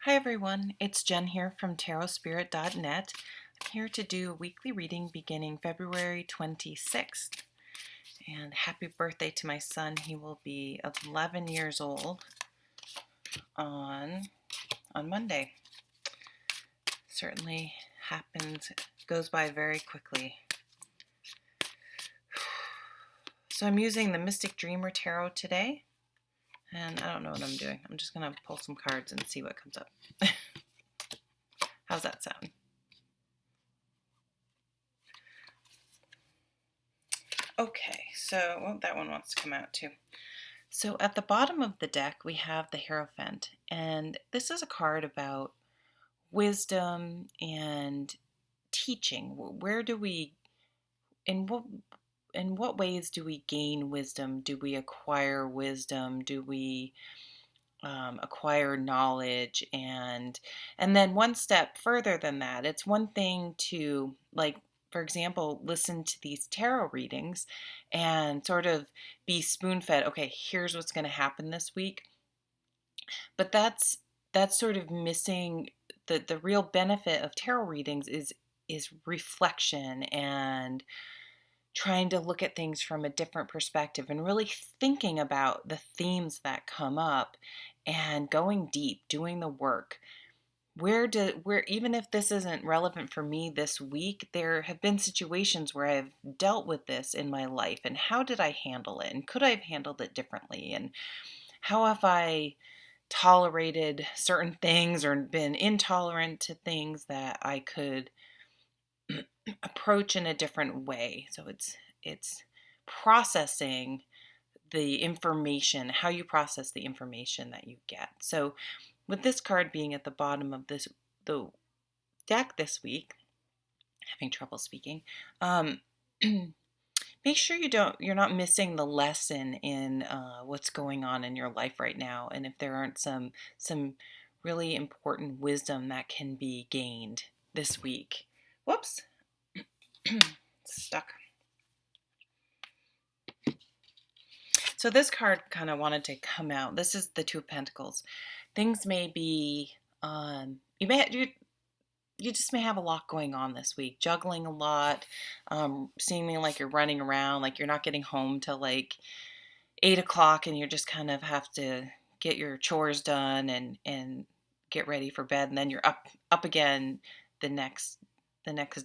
Hi everyone, it's Jen here from tarotspirit.net. I'm here to do a weekly reading beginning February 26th. And happy birthday to my son. He will be 11 years old on Monday. Certainly goes by very quickly. So I'm using the Mystic Dreamer Tarot today. And I don't know what I'm doing. I'm just going to pull some cards and see what comes up. How's that sound? Okay, so that one wants to come out too. So at the bottom of the deck, we have the Hierophant, and this is a card about wisdom and teaching. Where do we, in what ways do we gain wisdom? Do we acquire wisdom? Do we acquire knowledge? And then one step further than that, it's one thing to, like, for example, listen to these tarot readings and sort of be spoon-fed, okay, here's what's going to happen this week. But that's sort of missing the real benefit of tarot readings is reflection and trying to look at things from a different perspective and really thinking about the themes that come up and going deep, doing the work. Where even if this isn't relevant for me this week, there have been situations where I've dealt with this in my life, and how did I handle it? And could I have handled it differently? And how have I tolerated certain things or been intolerant to things that I could approach in a different way? So it's processing the information, how you process the information that you get. So with this card being at the bottom of the deck this week, having trouble speaking, make sure you're not missing the lesson in what's going on in your life right now, and if there aren't some really important wisdom that can be gained this week. Whoops. Stuck. So this card kind of wanted to come out. This is the Two of Pentacles. Things may be, you just may have a lot going on this week, juggling a lot, seeming like you're running around, like you're not getting home till like 8 o'clock, and you just kind of have to get your chores done and get ready for bed, and then you're up again the next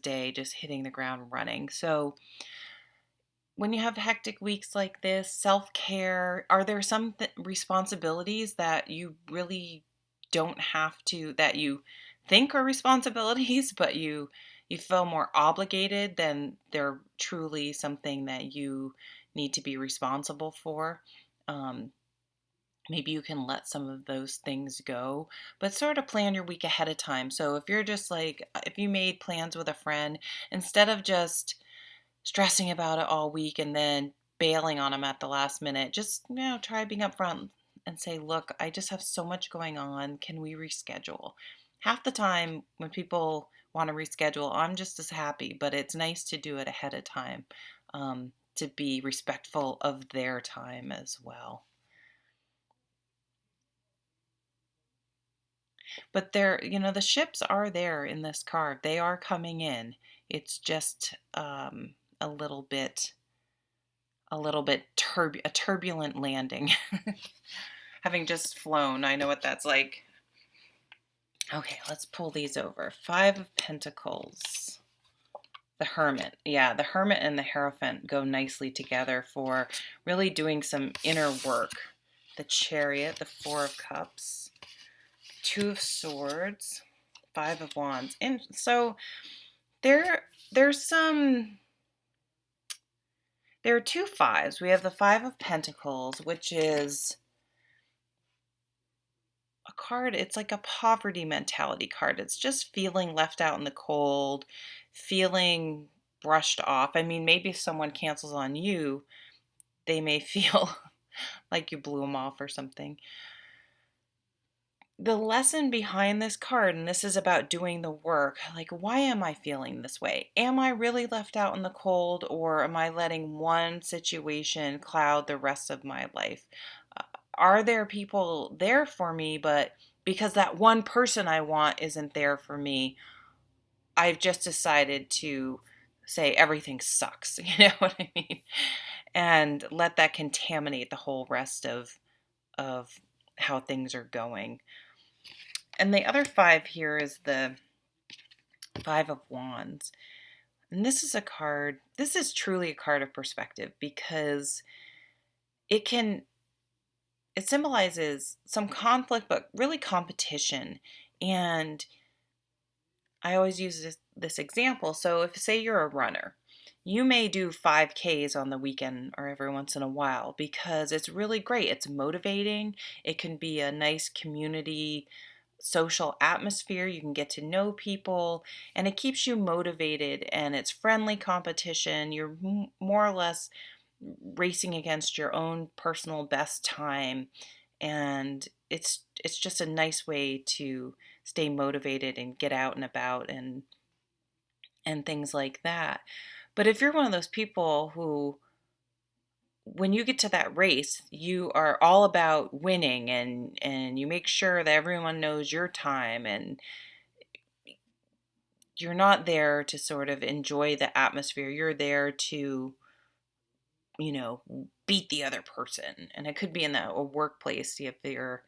day, just hitting the ground running. So when you have hectic weeks like this, self-care, are there some responsibilities that you really don't have to, that you think are responsibilities, but you feel more obligated than they're truly something that you need to be responsible for? Maybe you can let some of those things go, but sort of plan your week ahead of time. So if you're just like, if you made plans with a friend, instead of just stressing about it all week and then bailing on them at the last minute, just, try being upfront and say, look, I just have so much going on. Can we reschedule? Half the time when people want to reschedule, I'm just as happy, but it's nice to do it ahead of time, to be respectful of their time as well. But the ships are there in this card. They are coming in. It's just a little bit a turbulent landing. Having just flown, I know what that's like. Okay, let's pull these over. Five of Pentacles. The Hermit. Yeah, the Hermit and the Hierophant go nicely together for really doing some inner work. The Chariot, the Four of Cups, Two of Swords, Five of Wands. And so there are two fives. We have the Five of Pentacles, which is a card, it's like a poverty mentality card. It's just feeling left out in the cold, feeling brushed off. I mean, maybe if someone cancels on you, they may feel like you blew them off or something. The lesson behind this card, and this is about doing the work, like, why am I feeling this way? Am I really left out in the cold, or am I letting one situation cloud the rest of my life? Are there people there for me, but because that one person I want isn't there for me, I've just decided to say everything sucks. You know what I mean? And let that contaminate the whole rest of how things are going. And the other five here is the Five of Wands. And this is a card, this is truly a card of perspective, because it can, it symbolizes some conflict, but really competition. And I always use this example. So if, say, you're a runner, you may do 5Ks on the weekend or every once in a while because it's really great. It's motivating. It can be a nice community social atmosphere. You can get to know people and it keeps you motivated, and it's friendly competition. You're more or less racing against your own personal best time, and it's just a nice way to stay motivated and get out and about and things like that. But if you're one of those people who, when you get to that race, you are all about winning, and you make sure that everyone knows your time, and you're not there to sort of enjoy the atmosphere. You're there to, beat the other person. And it could be in a workplace. If you're,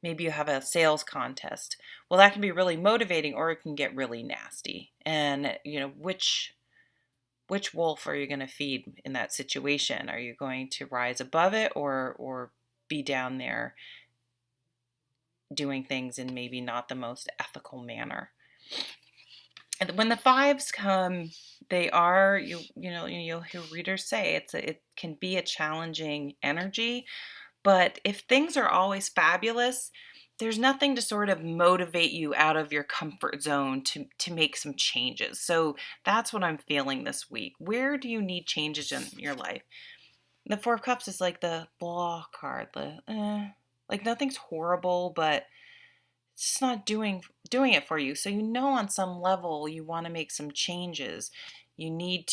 maybe you have a sales contest. Well, that can be really motivating, or it can get really nasty. And, which wolf are you going to feed in that situation? Are you going to rise above it, or be down there doing things in maybe not the most ethical manner? And when the fives come, they are, you'll hear readers say it can be a challenging energy. But if things are always fabulous, there's nothing to sort of motivate you out of your comfort zone to make some changes. So that's what I'm feeling this week. Where do you need changes in your life? The Four of Cups is like the blah card. Like nothing's horrible, but it's just not doing it for you. So on some level you want to make some changes. You need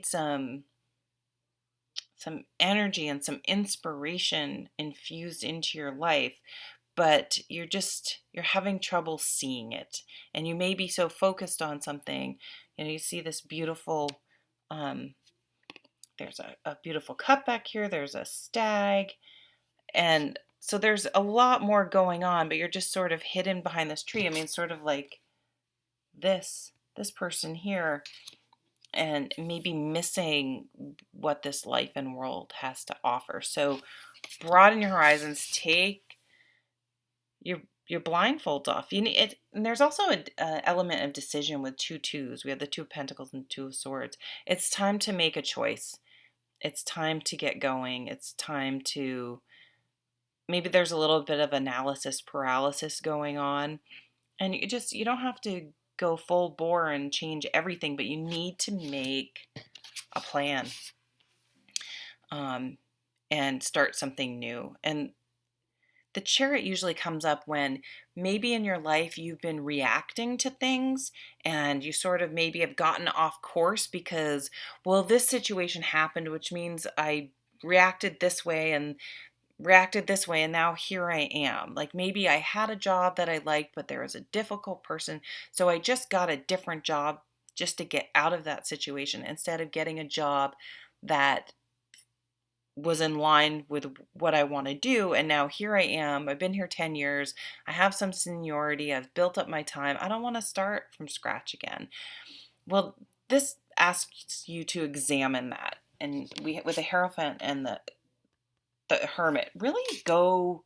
some energy and some inspiration infused into your life, but you're having trouble seeing it, and you may be so focused on something. You see this beautiful, there's a beautiful cup back here, there's a stag, and so there's a lot more going on, but you're just sort of hidden behind this tree. I mean, sort of like this person here, and maybe missing what this life and world has to offer. So broaden your horizons, take your blindfolds off. You need it, and there's also a element of decision with two twos. We have the Two of Pentacles and Two of Swords. It's time to make a choice. It's time to get going. It's time to, maybe there's a little bit of analysis paralysis going on, and you don't have to go full bore and change everything, but you need to make a plan, and start something new. And the Chariot usually comes up when maybe in your life you've been reacting to things, and you sort of maybe have gotten off course because, well, this situation happened, which means I reacted this way and now here I am. Like maybe I had a job that I liked, but there was a difficult person, so I just got a different job just to get out of that situation, instead of getting a job that was in line with what I want to do. And now here I am. I've been here 10 years. I have some seniority. I've built up my time. I don't want to start from scratch again. Well, this asks you to examine that. And with the Hierophant and the Hermit, really go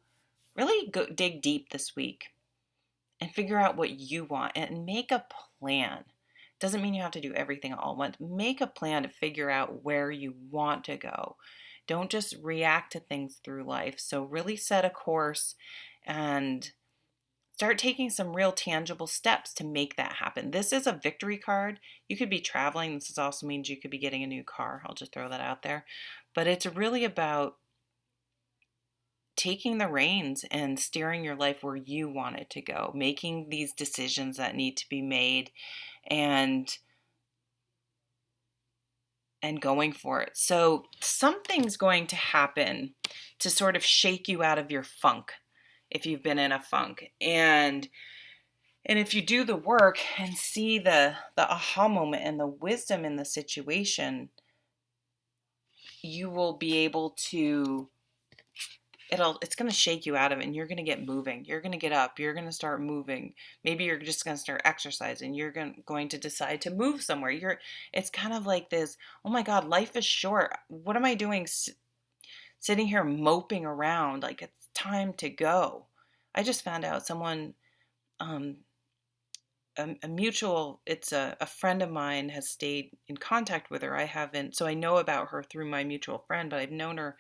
dig deep this week and figure out what you want and make a plan. Doesn't mean you have to do everything all at once. Make a plan to figure out where you want to go. Don't just react to things through life. So really set a course and start taking some real tangible steps to make that happen. This is a victory card. You could be traveling. This also means you could be getting a new car. I'll just throw that out there. But it's really about taking the reins and steering your life where you want it to go, making these decisions that need to be made, and going for it. So something's going to happen to sort of shake you out of your funk if you've been in a funk. And if you do the work and see the aha moment and the wisdom in the situation, you will be able to, it's going to shake you out of it, and you're going to get moving. You're going to get up. You're going to start moving. Maybe you're just going to start exercising. You're going to decide to move somewhere. It's kind of like this, oh my God, life is short. What am I doing sitting here moping around? Like, it's time to go. I just found out someone, a mutual, it's a friend of mine has stayed in contact with her. I haven't, so I know about her through my mutual friend, but I've known her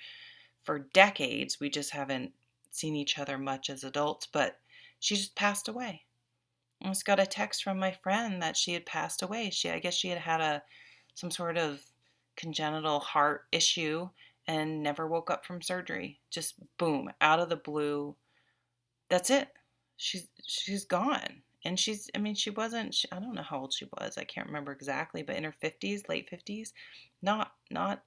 for decades. We just haven't seen each other much as adults, but she just passed away. I just got a text from my friend that she had passed away. I guess she had had some sort of congenital heart issue and never woke up from surgery. Just boom, out of the blue. That's it. She's gone. And she wasn't, I don't know how old she was. I can't remember exactly, but in her 50s, late 50s. Not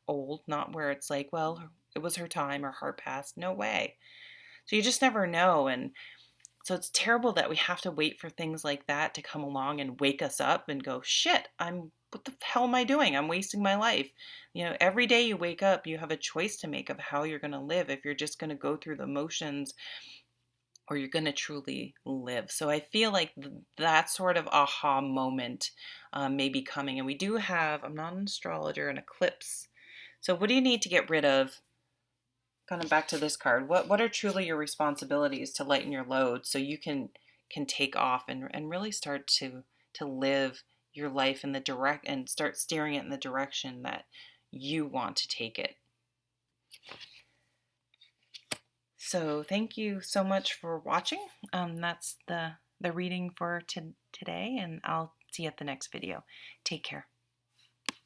old, not where it's like, well, it was her time, her heart passed. No way. So you just never know. And so it's terrible that we have to wait for things like that to come along and wake us up and go, shit, what the hell am I doing? I'm wasting my life. Every day you wake up, you have a choice to make of how you're going to live. If you're just going to go through the motions, or you're going to truly live. So I feel like that sort of aha moment may be coming. And we do have, I'm not an astrologer, an eclipse. So what do you need to get rid of? Kind of back to this card. What are truly your responsibilities to lighten your load so you can take off and really start to live your life in the direct, and start steering it in the direction that you want to take it. So thank you so much for watching. That's the reading for today, and I'll see you at the next video. Take care.